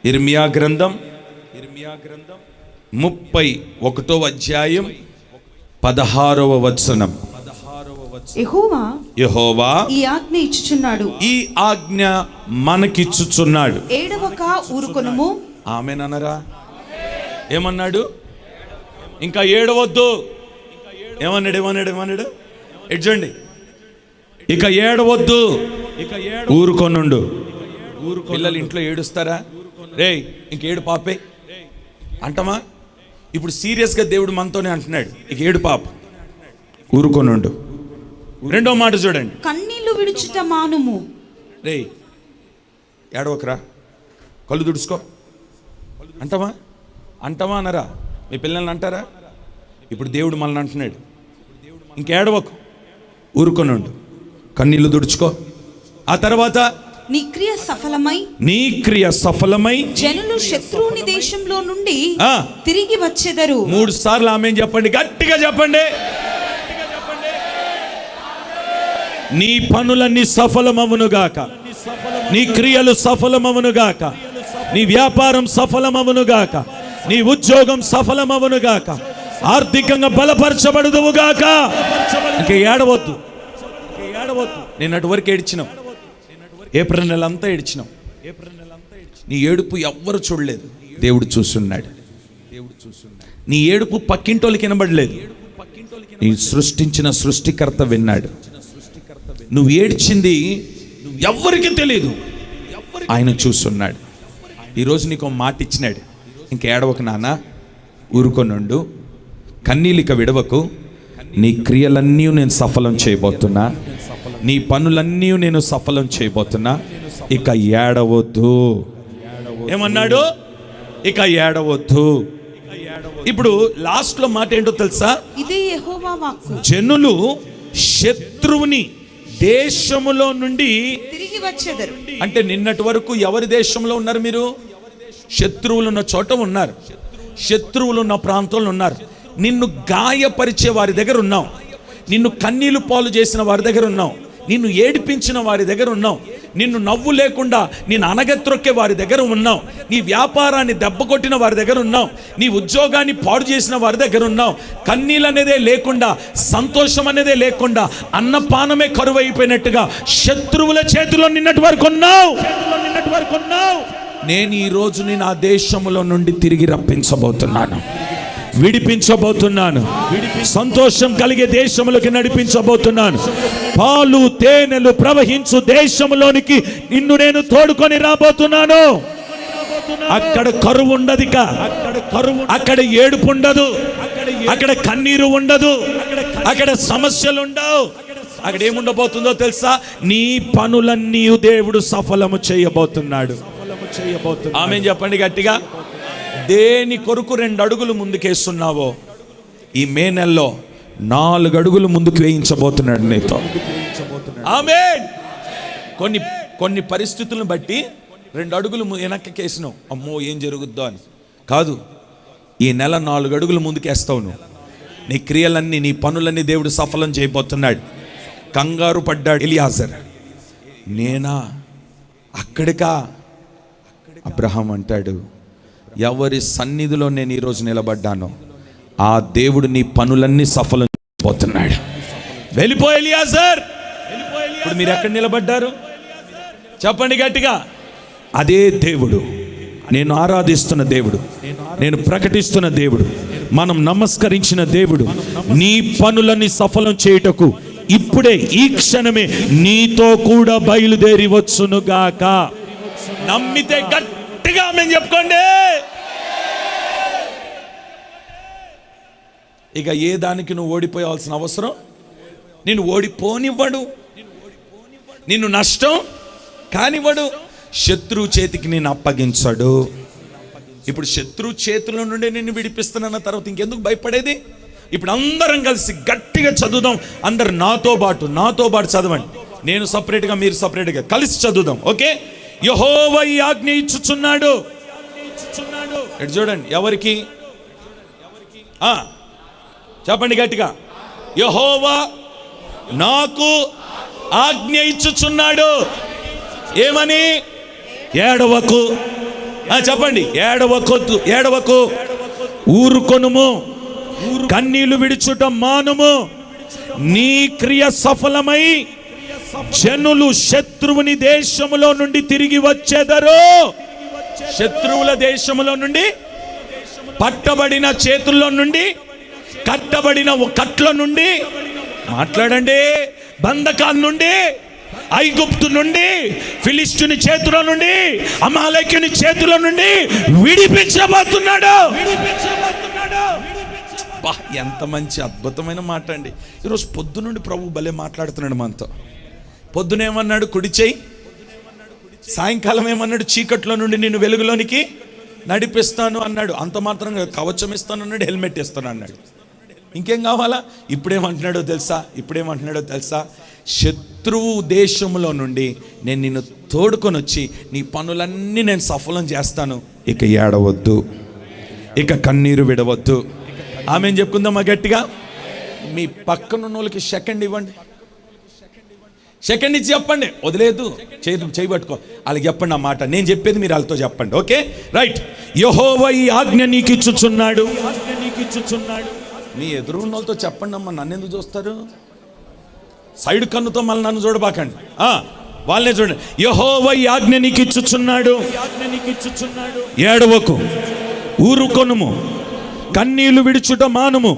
ఇర్మియా గ్రంథం 31వ అధ్యాయం 16వ వచనం. యెహోవా ఈ ఆజ్ఞ ఇచ్చుచున్నాడు, ఈ ఆజ్ఞ మనకిచ్చుచున్నాడు. ఏడవక ఊరుకొనుము. ఆమేననరా? ఏమన్నాడు? ఇంకా ఏడవద్దు. ఏమన్నాడు? ఎడ్జండి. ఇక ఏడవద్దు, ఊరుకొనుండు. పిల్లలు ఇంట్లో ఏడుస్తారా? రేయ్ ఇంకేడు పాపే అంటమా? ఇప్పుడు సీరియస్గా దేవుడు మనతోనే అంటున్నాడు, ఇక ఏడు పాప, ఊరుకొనుండు. రెండో మాట చూడండి, కన్నీళ్లు విడుచుట మానుము. రేయ్ ఏడవకరా, కళ్ళు తుడుచుకో అంటమా అనరా? మీ పిల్లల్ని అంటారా? ఇప్పుడు దేవుడు మనల్ని అంటున్నాడు, ఇంకేడవకు, ఊరుకొనుండు, కన్నీళ్లు తుడుచుకో. ఆ తర్వాత నీ క్రియ సఫలమై జనులు శత్రువుని దేశంలో నుండి తిరిగి వచ్చెదరు. 3 సార్లు ఆమేన్ చెప్పండి, గట్టిగా చెప్పండి. నీ పనులన్నీ సఫలమవునుగాక, నీ క్రియలు సఫలమవునుగాక, నీ వ్యాపారం సఫలమవునుగాక, నీ ఉద్యోగం సఫలమవునుగాక, ఆర్థికంగా బలపరచబడుదువుగాక. ఇంకా ఏడవద్దు. నిన్నటి వరకు ఏడ్చినాం, ఏప్రిల్ నెల అంతా ఏడ్చినాం. నీ ఏడుపు ఎవ్వరు చూడలేదు, దేవుడు చూస్తున్నాడు. నీ ఏడుపు పక్కింటోళ్ళకి వినబడలేదు, నీ సృష్టించిన సృష్టికర్త విన్నాడు. నువ్వు ఏడ్చింది ఎవ్వరికి తెలియదు, ఆయన చూస్తున్నాడు. ఈరోజు నీకు మాట ఇచ్చినాడు, ఇంక ఏడవకు నాన్న, ఊరుకొనుండు, కన్నీలిక విడవకు, నీ క్రియలన్నీ నేను సఫలం చేయబోతున్నా, నీ పనులన్నీ నేను సఫలం చేయబోతున్నా, ఇక ఏడవద్దు. ఏమన్నాడు? ఇక ఏడవద్దు. ఇప్పుడు లాస్ట్ లో మాట ఏంటో తెలుసా? ఇదే యెహోవా వాక్కు. జనులు శత్రువుని దేశములో నుండి తిరిగి వచ్చెదరు. అంటే నిన్నటి వరకు ఎవరి దేశంలో ఉన్నారు? మీరు శత్రువులు ఉన్న చోట ఉన్నారు, శత్రువులు ఉన్న ప్రాంతంలో ఉన్నారు. నిన్ను గాయపరిచే వారి దగ్గర ఉన్నావు, నిన్ను కన్నీళ్లు పాలు చేసిన వారి దగ్గర ఉన్నావు, నిన్ను ఏడిపించిన వారి దగ్గర ఉన్నావు, నిన్ను నవ్వు లేకుండా నిన్ను అనగత్రొక్కే వారి దగ్గర ఉన్నావు, నీ వ్యాపారాన్ని దెబ్బ కొట్టిన వారి దగ్గర ఉన్నావు, నీ ఉద్యోగాన్ని పాడు చేసిన వారి దగ్గర ఉన్నావు. కన్నీళ్ళు అనేదే లేకుండా, సంతోషం అనేదే లేకుండా, అన్నపానమే కరువు అయిపోయినట్టుగా శత్రువుల చేతిలో నిన్నటి వరకు ఉన్నావు. నేను ఈ రోజు నేను ఆ దేశంలో నుండి తిరిగి రప్పించబోతున్నాను, విడిపించబోతున్నాను, సంతోషం కలిగే దేశంలోకి నడిపించబోతున్నాను. పాలు తేనెలు ప్రవహించు దేశంలోనికి నిన్ను నేను తోడుకొని రాబోతున్నాను. అక్కడ కరువు ఉండదు, అక్కడ ఏడుపు ఉండదు, అక్కడ కన్నీరు ఉండదు, అక్కడ సమస్యలు ఉండవు. అక్కడ ఏముండబోతుందో తెలుసా? నీ పనులన్నీ దేవుడు సఫలము చేయబోతున్నాడు. ఆమేన్ చెప్పండి గట్టిగా. దేని కొరకు 2 అడుగులు ముందుకేస్తున్నావో ఈ మే నెలలో 4 అడుగులు ముందుకు వేయించబోతున్నాడు నీతో. ఆమేన్. కొన్ని పరిస్థితులను బట్టి 2 అడుగులు వెనక్కేసినావు, అమ్మో ఏం జరుగుద్దో అని. కాదు, ఈ నెల 4 అడుగులు ముందుకేస్తావు నువ్వు. నీ క్రియలన్నీ, నీ పనులన్నీ దేవుడు సఫలం చేయబోతున్నాడు. కంగారు పడ్డాడు ఎలియాజర్, నేనా అక్కడికా? అబ్రహాం అంటాడు, ఎవరి సన్నిధిలో నేను ఈరోజు నిలబడ్డానో ఆ దేవుడు నీ పనులన్నీ సఫలం చేయబోతున్నాడు. వెళ్ళిపో ఎలియాజర్. ఇప్పుడు మీరు ఎక్కడ నిలబడ్డారు చెప్పండి గట్టిగా. అదే దేవుడు, నేను ఆరాధిస్తున్న దేవుడు, నేను ప్రకటిస్తున్న దేవుడు, మనం నమస్కరించిన దేవుడు నీ పనులన్నీ సఫలం చేయుటకు ఇప్పుడే ఈ క్షణమే నీతో కూడా బయలుదేరి వచ్చునుగాక. నమ్మితే గట్టిగా ఆమేన్ చెప్పుకోండి. ఇక ఏ దానికి నువ్వు ఓడిపోవాల్సిన అవసరం, నిన్ను ఓడిపోనివ్వడు, నిన్ను నష్టం కానివ్వడు, శత్రువు చేతికి నేను అప్పగించడు. ఇప్పుడు శత్రువు చేతుల నుండి నిన్ను విడిపిస్తున్న తర్వాత ఇంకెందుకు భయపడేది? ఇప్పుడు అందరం కలిసి గట్టిగా చదువుదాం. అందరు నాతో పాటు చదవండి. నేను సపరేట్గా, మీరు సపరేట్గా కలిసి చదువుదాం. ఓకే? యెహోవా ఈ ఆజ్ఞ ఇచ్చుచున్నాడు. ఎటు చూడండి, ఎవరికి? చెప్పండి గట్టిగా. యెహోవా నాకు ఆజ్ఞ ఇచ్చుచున్నాడు. ఏమని? ఏడవకు, చెప్పండి. ఏడవకు, ఊరుకొనుము, కన్నీళ్లు విడుచుట మానుము. నీ క్రియ సఫలమై జనులు శత్రువుని దేశములో నుండి తిరిగి వచ్చేదరు. శత్రువుల దేశములో నుండి, పట్టబడిన చేతుల్లో నుండి, కట్టబడిన కట్ల నుండి, మాట్లాడండి, బంధకాల నుండి, ఐగుప్తు నుండి, ఫిలిష్తుని చేతుల నుండి, అమాలేకుని చేతుల నుండి విడిపించబోతున్నాడు. ఎంత మంచి అద్భుతమైన మాట అండి. ఈరోజు పొద్దు నుండి ప్రభు భలే మాట్లాడుతున్నాడు మనతో. పొద్దునేమన్నాడు? కుడి చెయ్యి. సాయంకాలం ఏమన్నాడు? చీకట్లో నుండి నిన్ను వెలుగులోనికి నడిపిస్తాను అన్నాడు. అంత మాత్రంగా కవచం ఇస్తాను అన్నాడు, హెల్మెట్ ఇస్తాను అన్నాడు. ఇంకేం కావాలా? ఇప్పుడేమంటున్నాడో తెలుసా? శత్రువు దేశంలో నుండి నేను నిన్ను తోడుకొని వచ్చి నీ పనులన్నీ నేను సఫలం చేస్తాను. ఇక ఏడవద్దు, ఇక కన్నీరు విడవద్దు. ఆమెను చెప్పుకుందామా గట్టిగా? మీ పక్కనున్న వాళ్ళకి సెకండ్ ఇవ్వండి. సెకండ్ ఇచ్చి చెప్పండి, వదిలేదు, చేయబట్టుకో. వాళ్ళకి చెప్పండి ఆ మాట. నేను చెప్పేది మీరు వాళ్ళతో చెప్పండి. Okay, right. యెహోవా ఈ ఆజ్ఞ నీకు ఇచ్చుచున్నాడు. మీ ఎదురున్న వాళ్ళతో చెప్పండి అమ్మా. నన్ను ఎందుకు చూస్తారు? సైడ్ కన్నుతో మళ్ళీ నన్ను చూడబాకండి, వాళ్ళనే చూడండి. యెహోవా ఈ ఆజ్ఞ నీకు ఇచ్చుచున్నాడు. ఏడవకు, ఊరుకొనుము, కన్నీళ్లు విడుచుట మానుము.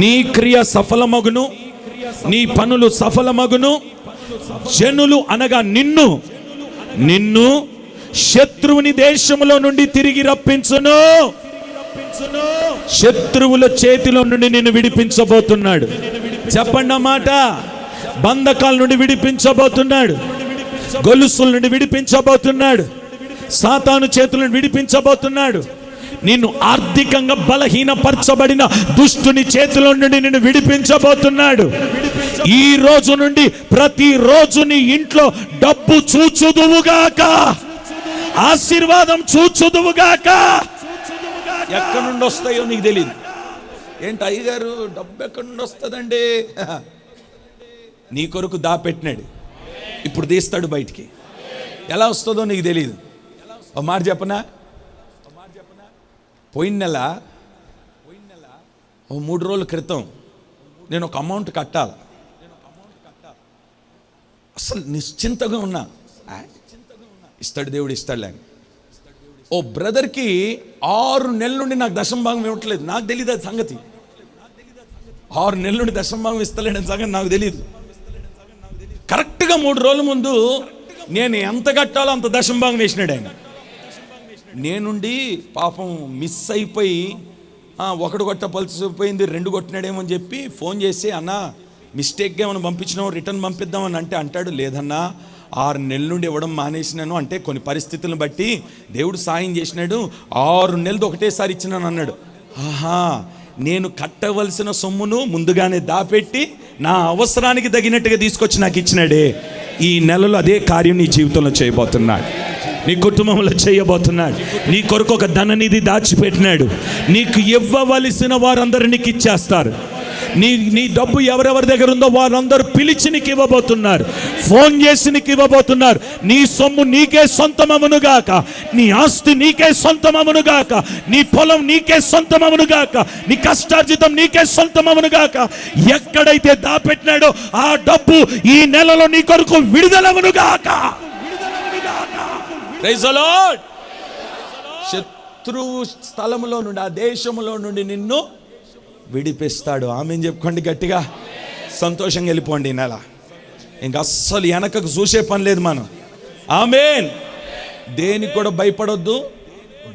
నీ క్రియ సఫలమగును, నీ పనులు సఫలమగును. జనులు అనగా నిన్ను శత్రువుని దేశములో నుండి తిరిగి రప్పించును. శత్రువుల చేతిలో నుండి నిన్ను విడిపించబోతున్నాడు. చెప్పండి అన్నమాట. బంధకాల నుండి విడిపించబోతున్నాడు, గొలుసుల నుండి విడిపించబోతున్నాడు, సాతాను చేతుల నుండి విడిపించబోతున్నాడు. నిన్ను ఆర్థికంగా బలహీనపరచబడిన దుష్టుని చేతిలో నుండి నిన్ను విడిపించబోతున్నాడు. ఈ రోజు నుండి ప్రతిరోజు నీ ఇంట్లో డబ్బు చూచుదువుగాక, ఆశీర్వాదం చూచుదువుగాక. ఎక్కడి నుండి వస్తాయో నీకు తెలియదు. ఏంటి అయ్యగారు డబ్బు ఎక్కడి నుండి వస్తుందండి? నీ కొరకు దాపెట్టినాడు, ఇప్పుడు తీస్తాడు బయటికి. ఎలా వస్తుందో నీకు తెలియదు. ఒక మాట చెప్పనా? పోయిన నెల 3 రోజుల క్రితం నేను ఒక అమౌంట్ కట్టాలి. అసలు నిశ్చింతగా ఉన్నా, ఇస్తాడు దేవుడు, ఇస్తాడులే. ఓ బ్రదర్కి 6 నెలల నుండి నాకు దశంభాగం ఇవ్వట్లేదు. నాకు తెలియదు అది సంగతి. 6 నెలల నుండి దశంభాగం ఇస్తలేడని సంగతి నాకు తెలియదు. కరెక్ట్గా 3 రోజుల ముందు నేను ఎంత కట్టాలో అంత దశంభాగం వేసినాడు ఆయన. నేనుండి పాపం మిస్ అయిపోయి, ఒకటి కొట్టపలిసిపోయింది, 2 కొట్టినాడేమో అని చెప్పి ఫోన్ చేసి, అన్న మిస్టేక్గా ఏమైనా పంపించినావు, రిటర్న్ పంపిద్దామని అంటాడు, లేదన్నా 6 నెలల నుండి ఇవ్వడం మానేసినాను. అంటే కొన్ని పరిస్థితులను బట్టి దేవుడు సాయం చేసినాడు, 6 నెలలు ఒకటేసారి ఇచ్చినాను అన్నాడు. ఆహా, నేను కట్టవలసిన సొమ్మును ముందుగానే దాపెట్టి నా అవసరానికి తగినట్టుగా తీసుకొచ్చి నాకు ఇచ్చినాడే. ఈ నెలలో అదే కార్యం నీ జీవితంలో చేయబోతున్నాడు, నీ కుటుంబంలో చేయబోతున్నాడు. నీ కొరకు ఒక ధననిధి దాచిపెట్టినాడు. నీకు ఇవ్వవలసిన వారందరూ నీకు ఇచ్చేస్తారు. నీ డబ్బు ఎవరెవరి దగ్గర ఉందో వారందరూ పిలిచి నీకు ఇవ్వబోతున్నారు, ఫోన్ చేసి నీకు ఇవ్వబోతున్నారు. నీ సొమ్ము నీకే సొంతమవునుగాక, నీ ఆస్తి నీకే సొంతమవునుగాక, నీ పొలం నీకే సొంతమవునుగాక, నీ కష్టార్జితం నీకే సొంతమవునుగాక. ఎక్కడైతే దాపెట్టినాడో ఆ డబ్బు ఈ నెలలో నీ కొరకు విడుదలవునుగాక. Praise the lord. శత్రువు స్థలములో నుండి, ఆ దేశములో నుండి నిన్ను విడిపిస్తాడు. ఆమెను చెప్పుకోండి గట్టిగా. సంతోషంగా వెళ్ళిపోండి ఈ నెల. ఇంకా అస్సలు వెనకకు చూసే పని లేదు మనం. ఆమేన్. దేనికి కూడా భయపడొద్దు.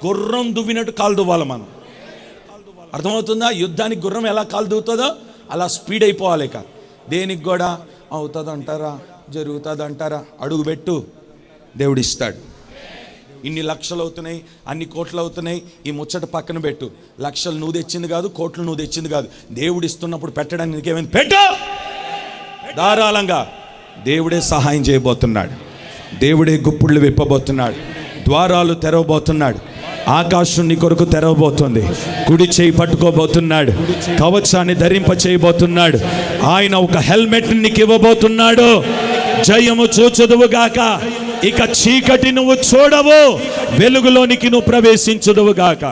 గుర్రం దువ్వినట్టు కాలు దువ్వాలి మనం. అర్థమవుతుందా? యుద్ధానికి గుర్రం ఎలా కాలు దువ్వుతుందో అలా స్పీడ్ అయిపోవాలి. ఇక దేనికి కూడా అవుతుందంటారా, జరుగుతుందంటారా, అడుగుపెట్టు, దేవుడు ఇస్తాడు. ఇన్ని లక్షలు అవుతున్నాయి, అన్ని కోట్లు అవుతున్నాయి, ఈ ముచ్చట పక్కన పెట్టు. లక్షలు నువ్వు తెచ్చింది కాదు, కోట్లు నువ్వు తెచ్చింది కాదు. దేవుడు ఇస్తున్నప్పుడు పెట్టడానికి నీకేమైంది? పెట్టు ధారాళంగా. దేవుడే సహాయం చేయబోతున్నాడు, దేవుడే గుప్పుళ్ళు విప్పబోతున్నాడు, ద్వారాలు తెరవబోతున్నాడు, ఆకాశం నీ కొరకు తెరవబోతుంది, కుడి చేయి పట్టుకోబోతున్నాడు, కవచాన్ని ధరింప చేయబోతున్నాడు. ఆయన ఒక హెల్మెట్ నీకు ఇవ్వబోతున్నాడు. జయము చూచుదువుగాక. ఇక చీకటి నువ్వు చూడవు, వెలుగులోనికి నువ్వు ప్రవేశించుదువు గాక.